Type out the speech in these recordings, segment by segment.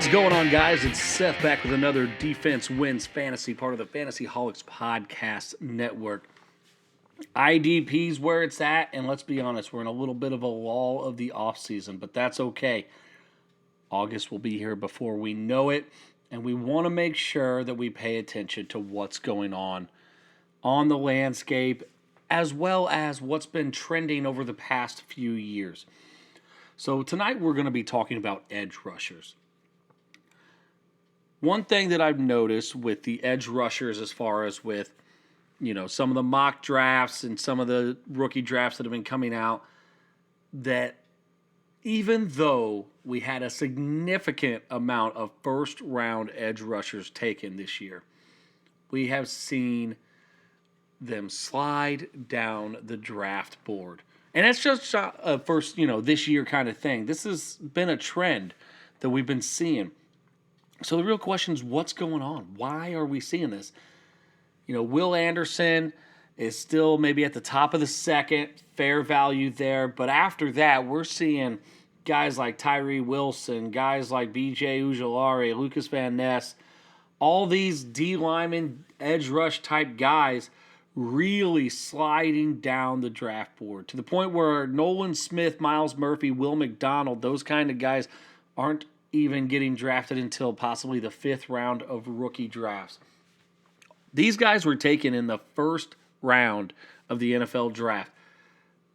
What's going on, guys? It's Seth back with another Defense Wins Fantasy, part of the Fantasy Holics Podcast Network. IDP's where it's at, and let's be honest, we're in a little bit of a lull of the offseason, but that's okay. August will be here before we know it, and we want to make sure that we pay attention to what's going on the landscape, as well as what's been trending over the past few years. So tonight we're going to be talking about edge rushers. One thing that I've noticed with the edge rushers, as far as with, some of the mock drafts and some of the rookie drafts that have been coming out, that even though we had a significant amount of first-round edge rushers taken this year, we have seen them slide down the draft board. And that's just a first, this year kind of thing. This has been a trend that we've been seeing. So the real question is, what's going on? Why are we seeing this? Will Anderson is still maybe at the top of the second, fair value there. But after that, we're seeing guys like Tyree Wilson, guys like B.J. Ojulari, Lucas Van Ness, all these D-lineman, edge rush type guys really sliding down the draft board to the point where Nolan Smith, Miles Murphy, Will McDonald, those kind of guys aren't even getting drafted until possibly the fifth round of rookie drafts. These guys were taken in the first round of the NFL draft.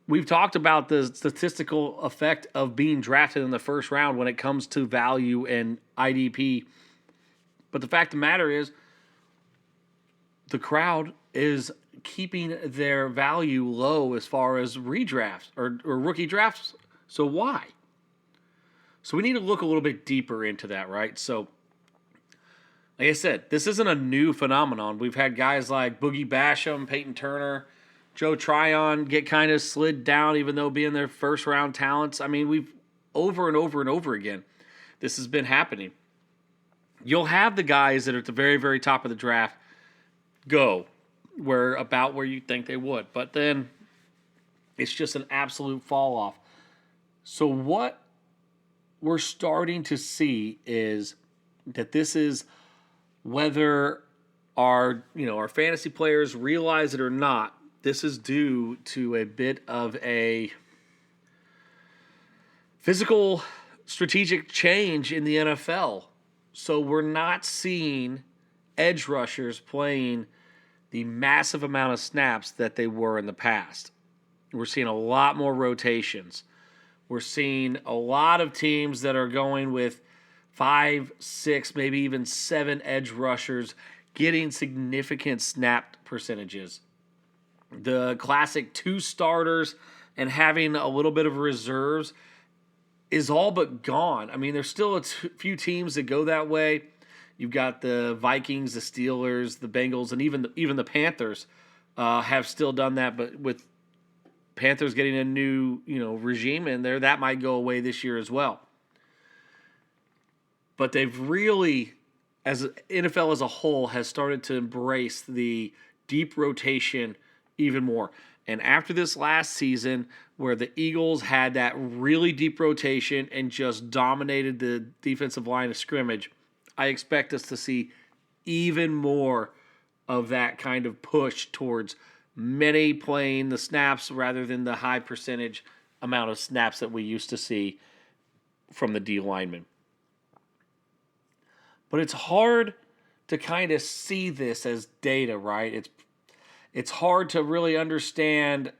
We've talked about the statistical effect of being drafted in the first round when it comes to value and IDP. But the fact of the matter is, the crowd is keeping their value low as far as redrafts or rookie drafts. So why? So we need to look a little bit deeper into that, right? So, like I said, this isn't a new phenomenon. We've had guys like Boogie Basham, Peyton Turner, Joe Tryon get kind of slid down, even though being their first-round talents. I mean, we've over and over and over again, this has been happening. You'll have the guys that are at the very, very top of the draft go where you think they would. But then it's just an absolute fall-off. So what we're starting to see is that this is, whether our fantasy players realize it or not, this is due to a bit of a physical strategic change in the NFL. So we're not seeing edge rushers playing the massive amount of snaps that they were in the past. We're seeing a lot more rotations. We're seeing a lot of teams that are going with 5, 6, maybe even 7 edge rushers getting significant snap percentages. The classic 2 starters and having a little bit of reserves is all but gone. I mean, there's still a few teams that go that way. You've got the Vikings, the Steelers, the Bengals, and even the Panthers have still done that, but with Panthers getting a new, regime in there, that might go away this year as well. But they've really, as NFL as a whole, has started to embrace the deep rotation even more. And after this last season, where the Eagles had that really deep rotation and just dominated the defensive line of scrimmage, I expect us to see even more of that kind of push towards many playing the snaps rather than the high percentage amount of snaps that we used to see from the D linemen. But it's hard to kind of see this as data, right? It's hard to really understand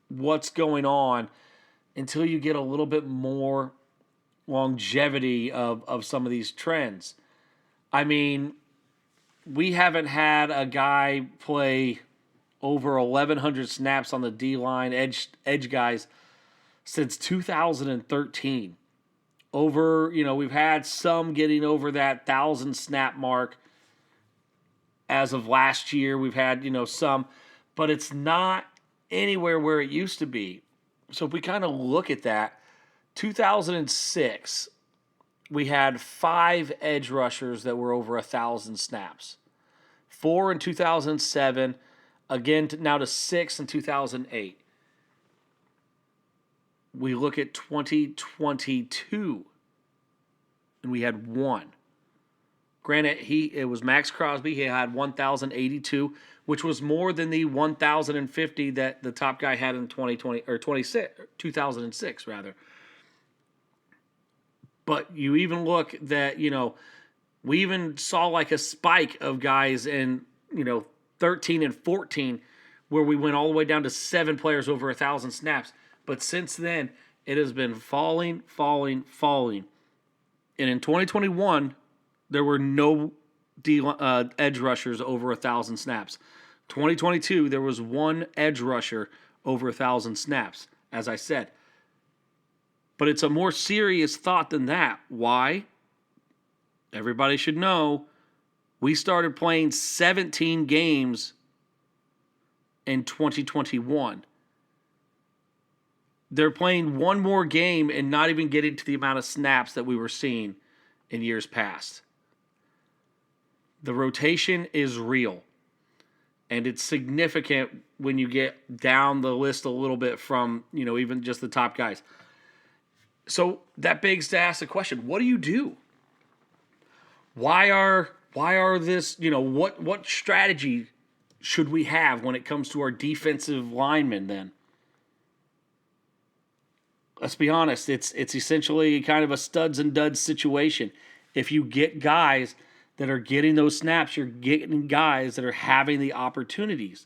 what's going on until you get a little bit more longevity of some of these trends. I mean, we haven't had a guy play over 1,100 snaps on the D-line, edge guys, since 2013. We've had some getting over that 1,000 snap mark as of last year. We've had, some, but it's not anywhere where it used to be. So if we kind of look at that, 2006, we had 5 edge rushers that were over 1,000 snaps. 4 in 2007, again now to 6 in 2008. We look at 2022. and we had one. Granted, it was Max Crosby. He had 1,082, which was more than the 1,050 that the top guy had in 2006 rather. But you even look that, we even saw like a spike of guys in, 13 and 14 where we went all the way down to 7 players over 1,000 snaps. But since then, it has been falling. And in 2021, there were no edge rushers over 1,000 snaps. 2022, there was one edge rusher over 1,000 snaps, as I said. But it's a more serious thought than that. Why? Everybody should know we started playing 17 games in 2021. They're playing one more game and not even getting to the amount of snaps that we were seeing in years past. The rotation is real. And it's significant when you get down the list a little bit from, even just the top guys. So that begs to ask the question, what do you do? Why are this, what strategy should we have when it comes to our defensive linemen then? Let's be honest, it's essentially kind of a studs and duds situation. If you get guys that are getting those snaps, you're getting guys that are having the opportunities.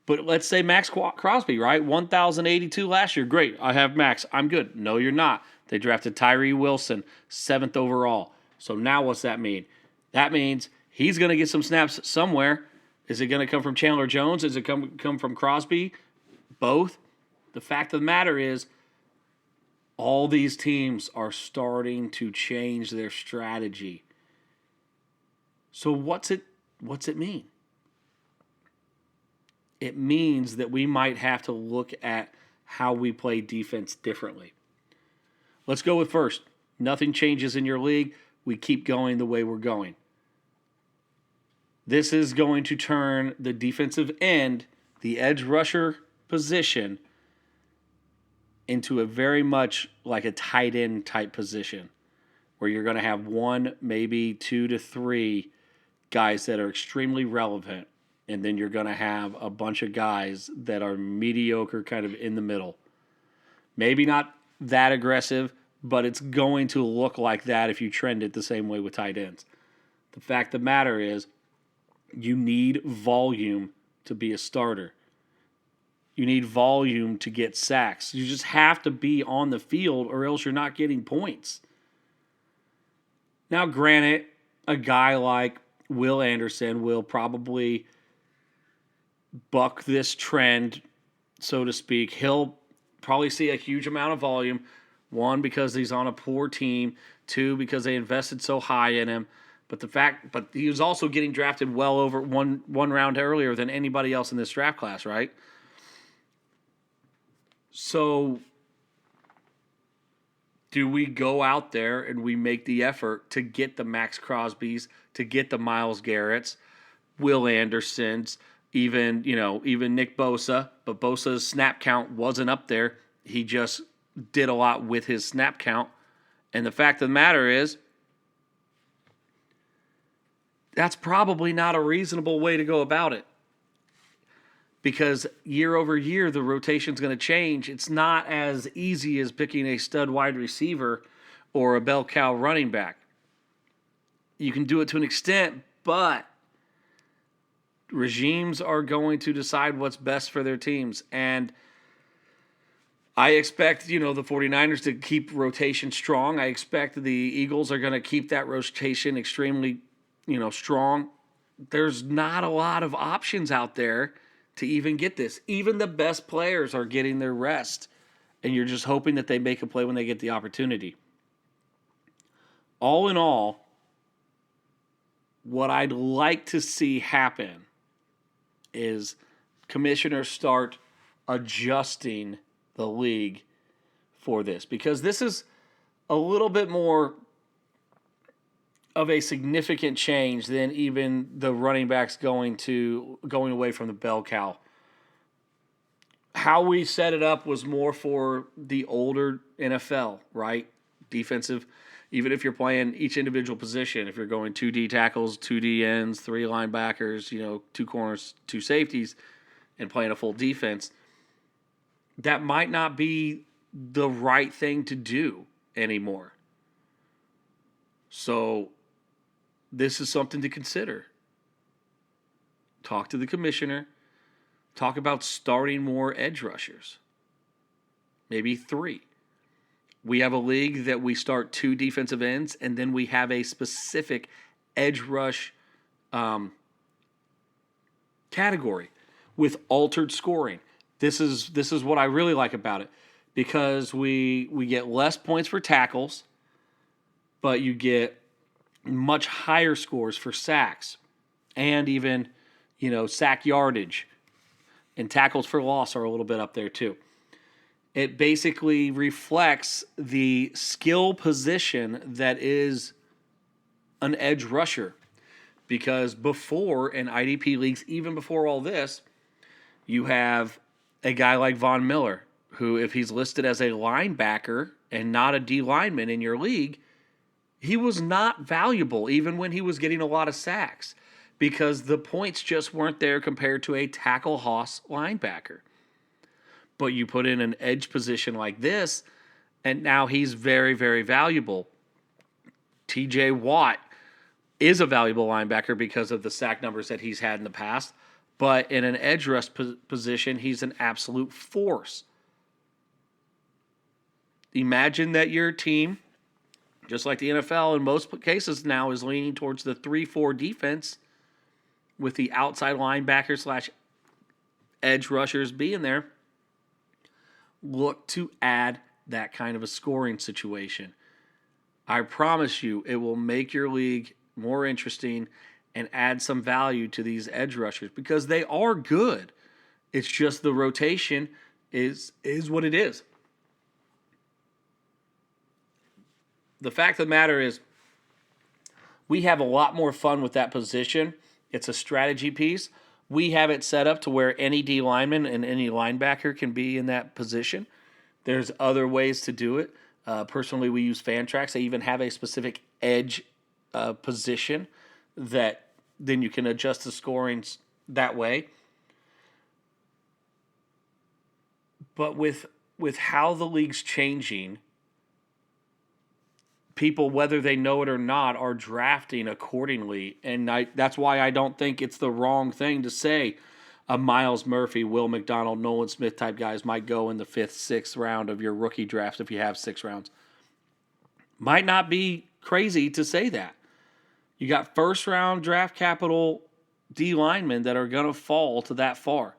But let's say Max Crosby, right? 1,082 last year. Great, I have Max. I'm good. No, you're not. They drafted Tyree Wilson, 7th overall. So now what's that mean? That means he's going to get some snaps somewhere. Is it going to come from Chandler Jones? Is it come from Crosby? Both. The fact of the matter is, all these teams are starting to change their strategy. So what's it mean? It means that we might have to look at how we play defense differently. Let's go with first. Nothing changes in your league. We keep going the way we're going. This is going to turn the defensive end, the edge rusher position, into a very much like a tight end type position where you're going to have 1, maybe 2 to 3 guys that are extremely relevant, and then you're going to have a bunch of guys that are mediocre kind of in the middle. Maybe not that aggressive, but it's going to look like that if you trend it the same way with tight ends. The fact of the matter is, you need volume to be a starter. You need volume to get sacks. You just have to be on the field or else you're not getting points. Now, granted, a guy like Will Anderson will probably buck this trend, so to speak. He'll probably see a huge amount of volume. 1, because he's on a poor team. 2, because they invested so high in him. But he was also getting drafted well over one round earlier than anybody else in this draft class, right? So do we go out there and we make the effort to get the Max Crosbys, to get the Myles Garretts, Will Andersons, even Nick Bosa, but Bosa's snap count wasn't up there. He just did a lot with his snap count. And the fact of the matter is, that's probably not a reasonable way to go about it. Because year over year, the rotation's going to change. It's not as easy as picking a stud wide receiver or a bell cow running back. You can do it to an extent, but regimes are going to decide what's best for their teams. And I expect, the 49ers to keep rotation strong. I expect the Eagles are going to keep that rotation extremely, strong. There's not a lot of options out there to even get this. Even the best players are getting their rest, and you're just hoping that they make a play when they get the opportunity. All in all, what I'd like to see happen is commissioners start adjusting the league for this, because this is a little bit more of a significant change than even the running backs going away from the bell cow. How we set it up was more for the older NFL, right? Defensive Even if you're playing each individual position, if you're going 2 D tackles, 2 D ends, 3 linebackers, 2 corners, 2 safeties, and playing a full defense, that might not be the right thing to do anymore. So this is something to consider. Talk to the commissioner. Talk about starting more edge rushers. Maybe 3. We have a league that we start 2 defensive ends, and then we have a specific edge rush category with altered scoring. This is what I really like about it, because we get less points for tackles, but you get much higher scores for sacks and even, sack yardage, and tackles for loss are a little bit up there too. It basically reflects the skill position that is an edge rusher. Because before, in IDP leagues, even before all this, you have a guy like Von Miller, who, if he's listed as a linebacker and not a D lineman in your league, he was not valuable even when he was getting a lot of sacks, because the points just weren't there compared to a tackle hoss linebacker. But you put in an edge position like this, and now he's very, very valuable. TJ Watt is a valuable linebacker because of the sack numbers that he's had in the past, but in an edge rush position, he's an absolute force. Imagine that your team, just like the NFL in most cases now, is leaning towards the 3-4 defense with the outside linebacker / edge rushers being there. Look to add that kind of a scoring situation. I promise you it will make your league more interesting and add some value to these edge rushers, because they are good. It's just the rotation is what it is. The fact of the matter is, we have a lot more fun with that position. It's a strategy piece. We have it set up to where any D lineman and any linebacker can be in that position. There's other ways to do it. Personally, we use Fantrax. They even have a specific edge position that then you can adjust the scorings that way. But with how the league's changing, people, whether they know it or not, are drafting accordingly. And that's why I don't think it's the wrong thing to say a Myles Murphy, Will McDonald, Nolan Smith type guys might go in the 5th, 6th round of your rookie draft if you have 6 rounds. Might not be crazy to say that. You got first-round draft capital D linemen that are going to fall to that far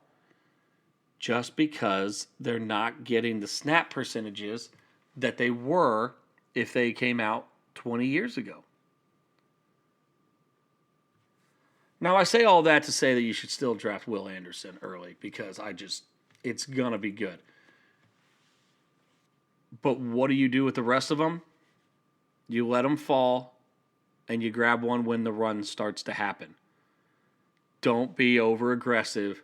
just because they're not getting the snap percentages that they were if they came out 20 years ago. Now, I say all that to say that you should still draft Will Anderson early, because it's going to be good. But what do you do with the rest of them? You let them fall, and you grab one when the run starts to happen. Don't be over-aggressive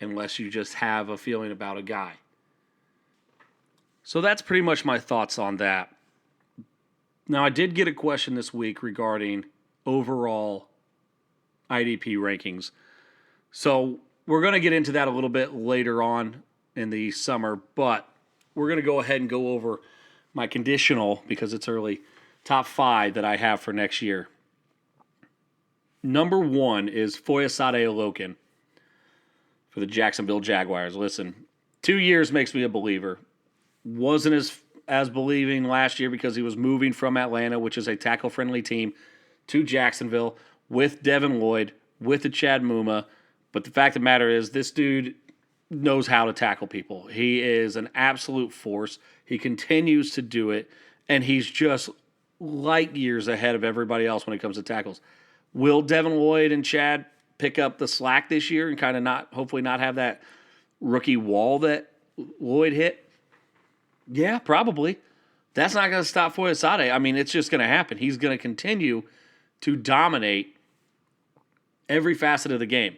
unless you just have a feeling about a guy. So that's pretty much my thoughts on that. Now, I did get a question this week regarding overall IDP rankings. So we're going to get into that a little bit later on in the summer, but we're going to go ahead and go over my conditional, because it's early, top 5 that I have for next year. Number 1 is Foyesade Oloken for the Jacksonville Jaguars. Listen, 2 years makes me a believer. Wasn't as believing last year because he was moving from Atlanta, which is a tackle-friendly team, to Jacksonville with Devin Lloyd, with the Chad Muma. But the fact of the matter is, this dude knows how to tackle people. He is an absolute force. He continues to do it, and he's just light years ahead of everybody else when it comes to tackles. Will Devin Lloyd and Chad pick up the slack this year and kind of hopefully not have that rookie wall that Lloyd hit? Yeah, probably. That's not going to stop Foyesade. I mean, it's just going to happen. He's going to continue to dominate every facet of the game.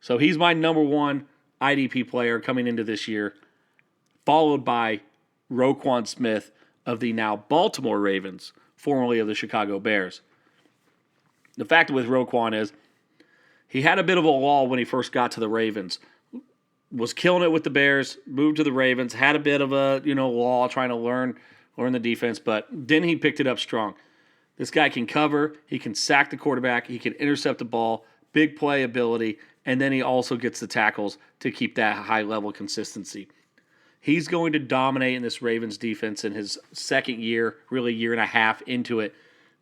So he's my number 1 IDP player coming into this year, followed by Roquan Smith of the now Baltimore Ravens, formerly of the Chicago Bears. The fact with Roquan is he had a bit of a lull when he first got to the Ravens. Was killing it with the Bears, moved to the Ravens, had a bit of a lull trying to learn the defense, but then he picked it up strong. This guy can cover, he can sack the quarterback, he can intercept the ball, big play ability, and then he also gets the tackles to keep that high level consistency. He's going to dominate in this Ravens defense in his second year, really year and a half into it.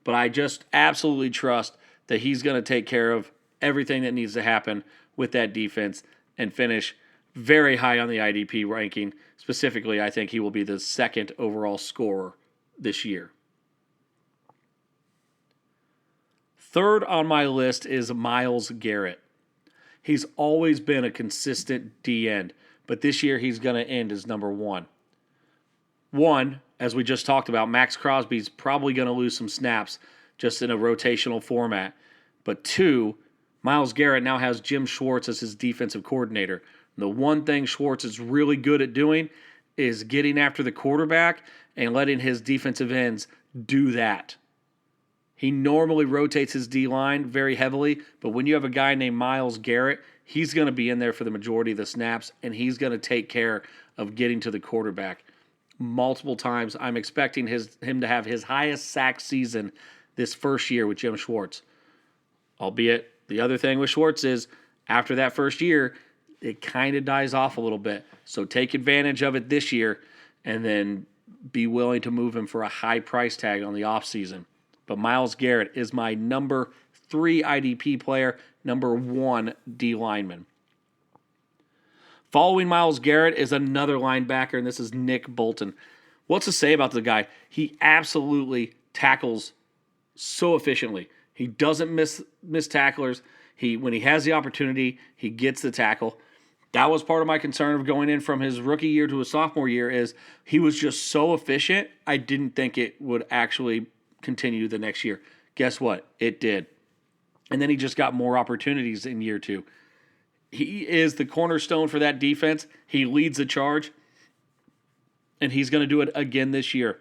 But I just absolutely trust that he's going to take care of everything that needs to happen with that defense and finish very high on the IDP ranking. Specifically, I think he will be the second overall scorer this year. Third on my list is Myles Garrett. He's always been a consistent D-end, but this year he's going to end as number one. One, as we just talked about, Max Crosby's probably going to lose some snaps just in a rotational format. But two, Myles Garrett now has Jim Schwartz as his defensive coordinator. The one thing Schwartz is really good at doing is getting after the quarterback and letting his defensive ends do that. He normally rotates his D-line very heavily, but when you have a guy named Myles Garrett, he's going to be in there for the majority of the snaps, and he's going to take care of getting to the quarterback multiple times. I'm expecting him to have his highest sack season this first year with Jim Schwartz. Albeit, the other thing with Schwartz is, after that first year, it kind of dies off a little bit. So take advantage of it this year, and then be willing to move him for a high price tag on the offseason. But Myles Garrett is my number 3 IDP player, number 1 D lineman. Following Myles Garrett is another linebacker, and this is Nick Bolton. What's to say about the guy? He absolutely tackles so efficiently. He doesn't miss tacklers. When he has the opportunity, he gets the tackle. That was part of my concern of going in from his rookie year to his sophomore year is he was just so efficient, I didn't think it would actually continue the next year. Guess what? It did. And then he just got more opportunities in year 2. He is the cornerstone for that defense. He leads the charge, and he's going to do it again this year.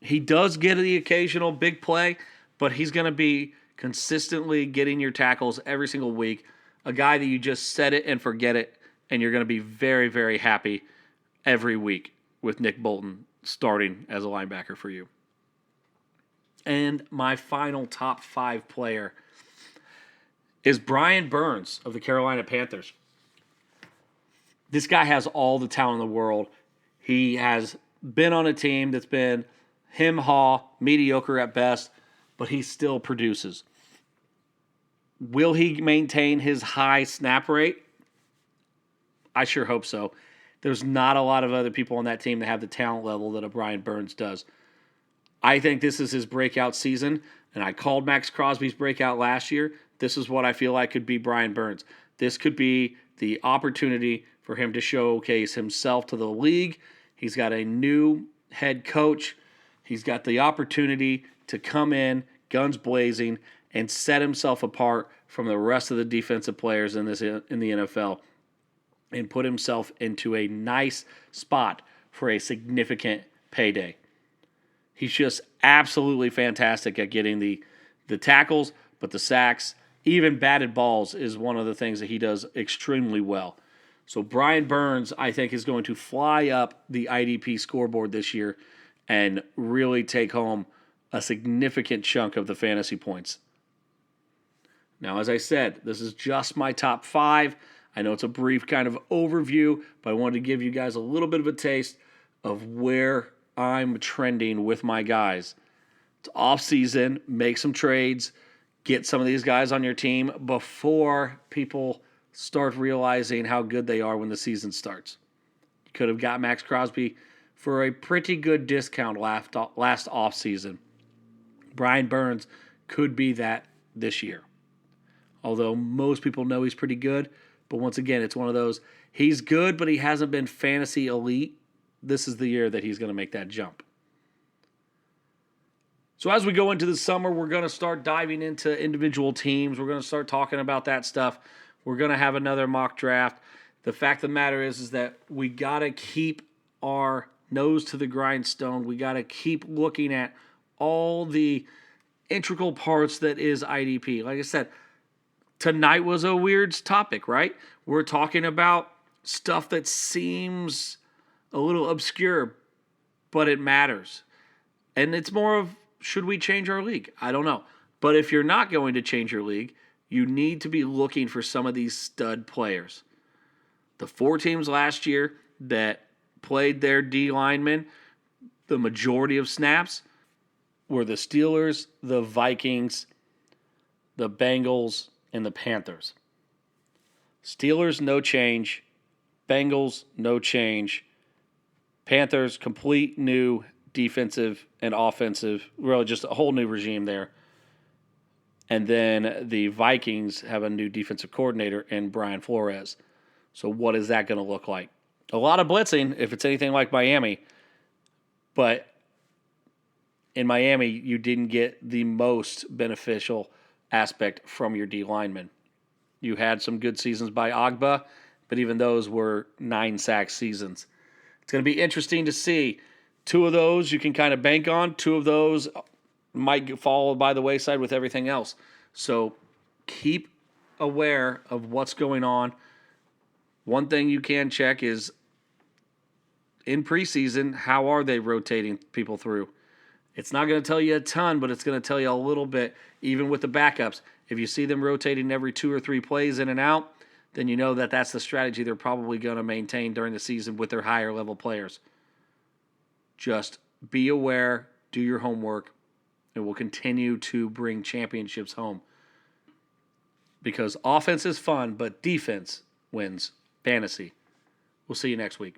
He does get the occasional big play, but he's going to be consistently getting your tackles every single week. A guy that you just set it and forget it, and you're going to be very, very happy every week with Nick Bolton starting as a linebacker for you. And my final top 5 player is Brian Burns of the Carolina Panthers. This guy has all the talent in the world. He has been on a team that's been hem-haw, mediocre at best, but he still produces. Will he maintain his high snap rate? I sure hope so. There's not a lot of other people on that team that have the talent level that a Brian Burns does. I think this is his breakout season, and I called Max Crosby's breakout last year. This is what I feel like could be Brian Burns. This could be the opportunity for him to showcase himself to the league. He's got a new head coach. He's got the opportunity to come in, guns blazing, and set himself apart from the rest of the defensive players in the NFL and put himself into a nice spot for a significant payday. He's just absolutely fantastic at getting the tackles, but the sacks, even batted balls is one of the things that he does extremely well. So Brian Burns, I think, is going to fly up the IDP scoreboard this year and really take home a significant chunk of the fantasy points. Now, as I said, this is just my top 5. I know it's a brief kind of overview, but I wanted to give you guys a little bit of a taste of where I'm trending with my guys. It's off season, make some trades, get some of these guys on your team before people start realizing how good they are when the season starts. You could have got Max Crosby for a pretty good discount last off season. Brian Burns could be that this year. Although most people know he's pretty good, but once again, it's one of those, he's good, but he hasn't been fantasy elite. This is the year that he's going to make that jump. So as we go into the summer, we're going to start diving into individual teams. We're going to start talking about that stuff. We're going to have another mock draft. The fact of the matter is that we got to keep our nose to the grindstone. We got to keep looking at all the integral parts that is IDP. Like I said, tonight was a weird topic, right? We're talking about stuff that seems a little obscure, but it matters. And it's more of, should we change our league? I don't know. But if you're not going to change your league, you need to be looking for some of these stud players. The 4 teams last year that played their D linemen the majority of snaps were the Steelers, the Vikings, the Bengals, and the Panthers. Steelers, no change. Bengals, no change. Panthers, complete new defensive and offensive, really just a whole new regime there. And then the Vikings have a new defensive coordinator in Brian Flores. So what is that going to look like? A lot of blitzing if it's anything like Miami. But in Miami, you didn't get the most beneficial aspect from your D linemen. You had some good seasons by Agba, but even those were 9-sack seasons. It's going to be interesting to see. 2 of those you can kind of bank on. 2 of those might fall by the wayside with everything else. So keep aware of what's going on. One thing you can check is in preseason, how are they rotating people through? It's not going to tell you a ton, but it's going to tell you a little bit, even with the backups. If you see them rotating every 2 or 3 plays in and out, then you know that that's the strategy they're probably going to maintain during the season with their higher level players. Just be aware, do your homework, and we'll continue to bring championships home. Because offense is fun, but defense wins fantasy. We'll see you next week.